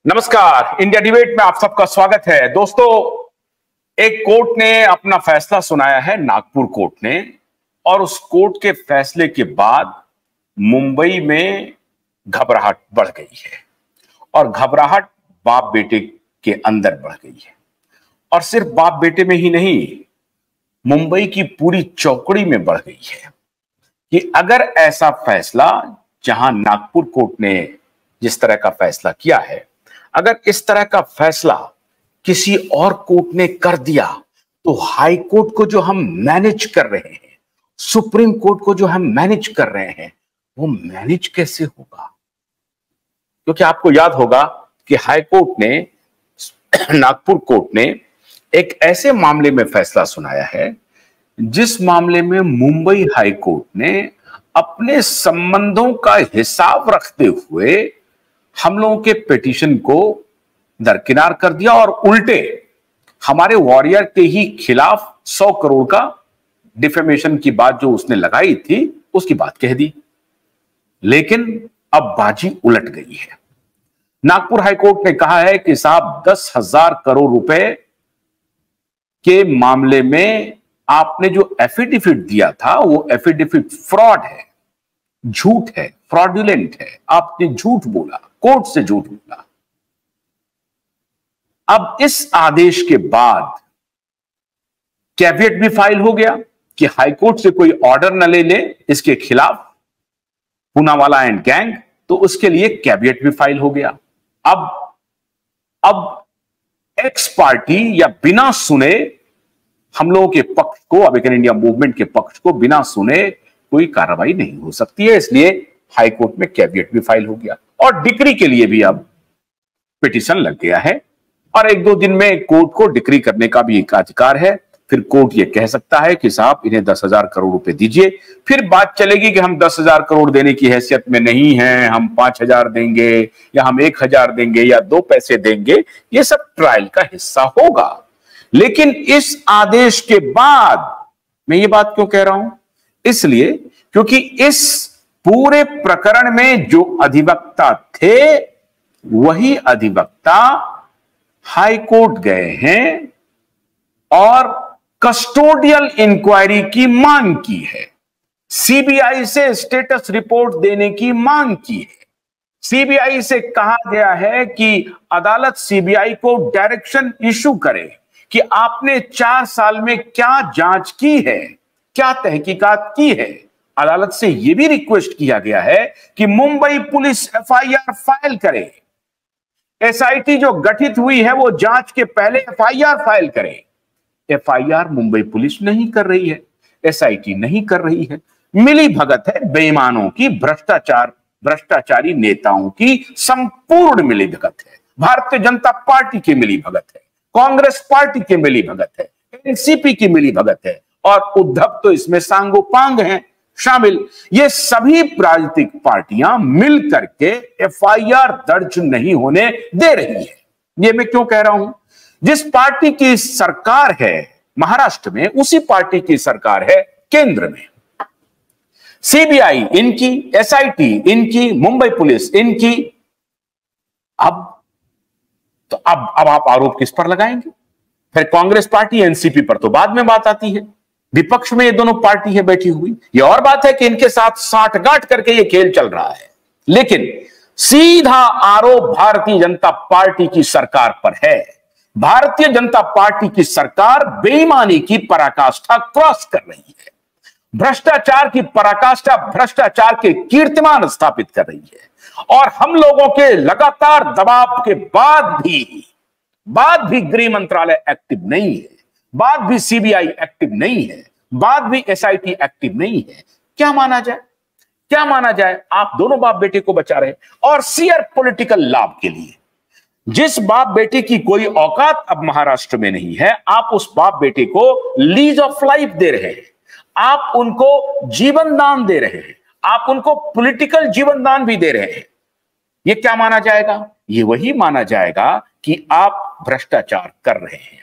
नमस्कार, India debate में आप सबका स्वागत है। दोस्तों, एक कोर्ट ने अपना फैसला सुनाया है, नागपुर कोर्ट ने, और उस कोर्ट के फैसले के बाद मुंबई में घबराहट बढ़ गई है और घबराहट बाप बेटे के अंदर बढ़ गई है। और सिर्फ बाप बेटे में ही नहीं, मुंबई की पूरी चौकड़ी में बढ़ गई है कि अगर ऐसा फैसला, जहां नागपुर कोर्ट ने जिस तरह का फैसला किया है, अगर इस तरह का फैसला किसी और कोर्ट ने कर दिया तो हाई कोर्ट को जो हम मैनेज कर रहे हैं, सुप्रीम कोर्ट को जो हम मैनेज कर रहे हैं, वो मैनेज कैसे होगा? क्योंकि आपको याद होगा कि हाई कोर्ट ने, नागपुर कोर्ट ने एक ऐसे मामले में फैसला सुनाया है जिस मामले में मुंबई हाई कोर्ट ने अपने संबंधों का हिसाब रखते हुए हम लोगों के पिटीशन को दरकिनार कर दिया और उल्टे हमारे वॉरियर के ही खिलाफ 100 करोड़ का डिफेमेशन की बात जो उसने लगाई थी, उसकी बात कह दी। लेकिन अब बाजी उलट गई है। नागपुर हाईकोर्ट ने कहा है कि साहब 10,000 करोड़ रुपए के मामले में आपने जो एफिडेविट दिया था, वो एफिडेविट फ्रॉड है, झूठ है, फ्रॉडुलेंट है। आपने झूठ बोला, कोर्ट से झूठ बोला। अब इस आदेश के बाद कैविएट भी फाइल हो गया कि हाईकोर्ट से कोई ऑर्डर न ले ले इसके खिलाफ, पूनावाला एंड गैंग, तो उसके लिए कैविएट भी फाइल हो गया। अब एक्स पार्टी या बिना सुने हम लोगों के पक्ष को, अवेकन इंडिया मूवमेंट के पक्ष को बिना सुने कोई कार्रवाई नहीं हो सकती है। इसलिए हाईकोर्ट में कैविएट भी फाइल हो गया और डिक्री के लिए भी अब पिटीशन लग गया है। और 1-2 दिन में कोर्ट को डिक्री करने का भी एक अधिकार है। फिर कोर्ट ये कह सकता है कि साहब इन्हें 10,000 करोड़ रुपए दीजिए। फिर बात चलेगी कि हम 10,000 करोड़ देने की हैसियत में नहीं हैं, हम 5,000 देंगे या हम 1,000 देंगे या 2 पैसे देंगे। ये सब ट्रायल का हिस्सा होगा। लेकिन इस आदेश के बाद मैं ये बात क्यों कह रहा हूं? इसलिए क्योंकि इस पूरे प्रकरण में जो अधिवक्ता थे, वही अधिवक्ता हाई कोर्ट गए हैं और कस्टोडियल इंक्वायरी की मांग की है, सीबीआई से स्टेटस रिपोर्ट देने की मांग की है। सीबीआई से कहा गया है कि अदालत सीबीआई को डायरेक्शन इशू करे कि आपने 4 साल में क्या जांच की है, क्या तहकीकात की है। अदालत से यह भी रिक्वेस्ट किया गया है कि मुंबई पुलिस एफआईआर फाइल करे। एसआईटी जो गठित हुई है वो जांच के पहले एफआईआर फाइल करे। एफआईआर मुंबई पुलिस नहीं कर रही है, एसआईटी नहीं कर रही है। मिली भगत है बेईमानों की, भ्रष्टाचारी नेताओं की संपूर्ण मिली भगत है। भारतीय जनता पार्टी की मिली भगत है, कांग्रेस पार्टी की मिली भगत है, एनसीपी की मिली भगत है और उद्धव तो इसमें सांगोपांग हैं शामिल। ये सभी राजनीतिक पार्टियां मिल करके एफआईआर दर्ज नहीं होने दे रही है। ये मैं क्यों कह रहा हूं? जिस पार्टी की सरकार है महाराष्ट्र में, उसी पार्टी की सरकार है केंद्र में। सीबीआई इनकी, एसआईटी इनकी, मुंबई पुलिस इनकी। अब आप आरोप किस पर लगाएंगे? फिर कांग्रेस पार्टी, एनसीपी पर तो बाद में बात आती है। विपक्ष में ये दोनों पार्टी है बैठी हुई। ये और बात है कि इनके साथ साठगांठ करके ये खेल चल रहा है, लेकिन सीधा आरोप भारतीय जनता पार्टी की सरकार पर है। भारतीय जनता पार्टी की सरकार बेईमानी की पराकाष्ठा क्रॉस कर रही है, भ्रष्टाचार की पराकाष्ठा, भ्रष्टाचार के कीर्तिमान स्थापित कर रही है। और हम लोगों के लगातार दबाव के बाद भी गृह मंत्रालय एक्टिव नहीं है, बाद भी सीबीआई एक्टिव नहीं है, बाद भी एसआईटी एक्टिव नहीं है। क्या माना जाए? क्या माना जाए? आप दोनों बाप बेटे को बचा रहे और शेयर पॉलिटिकल लाभ के लिए जिस बाप बेटे की कोई औकात अब महाराष्ट्र में नहीं है, आप उस बाप बेटे को लीज ऑफ लाइफ दे रहे हैं, आप उनको जीवन दान दे रहे हैं, आप उनको पॉलिटिकल जीवन दान भी दे रहे हैं। यह क्या माना जाएगा? ये वही माना जाएगा कि आप भ्रष्टाचार कर रहे हैं,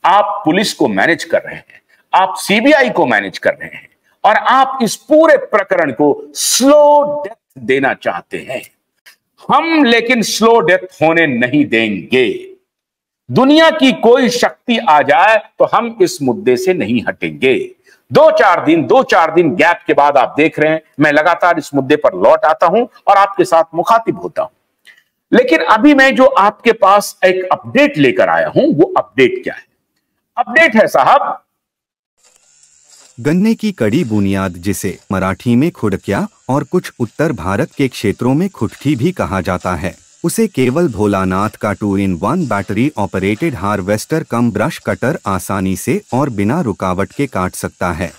आप पुलिस को मैनेज कर रहे हैं, आप सीबीआई को मैनेज कर रहे हैं और आप इस पूरे प्रकरण को स्लो डेथ देना चाहते हैं। हम लेकिन स्लो डेथ होने नहीं देंगे। दुनिया की कोई शक्ति आ जाए तो हम इस मुद्दे से नहीं हटेंगे। दो चार दिन गैप के बाद आप देख रहे हैं मैं लगातार इस मुद्दे पर लौट आता हूं और आपके साथ मुखातिब होता हूं। लेकिन अभी मैं जो आपके पास एक अपडेट लेकर आया हूं, वो अपडेट क्या है? अपडेट है साहब, गन्ने की कड़ी बुनियाद, जिसे मराठी में खुडक्या और कुछ उत्तर भारत के क्षेत्रों में खुटकी भी कहा जाता है, उसे केवल भोलानाथ का 2-in-1 बैटरी ऑपरेटेड हार्वेस्टर कम ब्रश कटर आसानी से और बिना रुकावट के काट सकता है।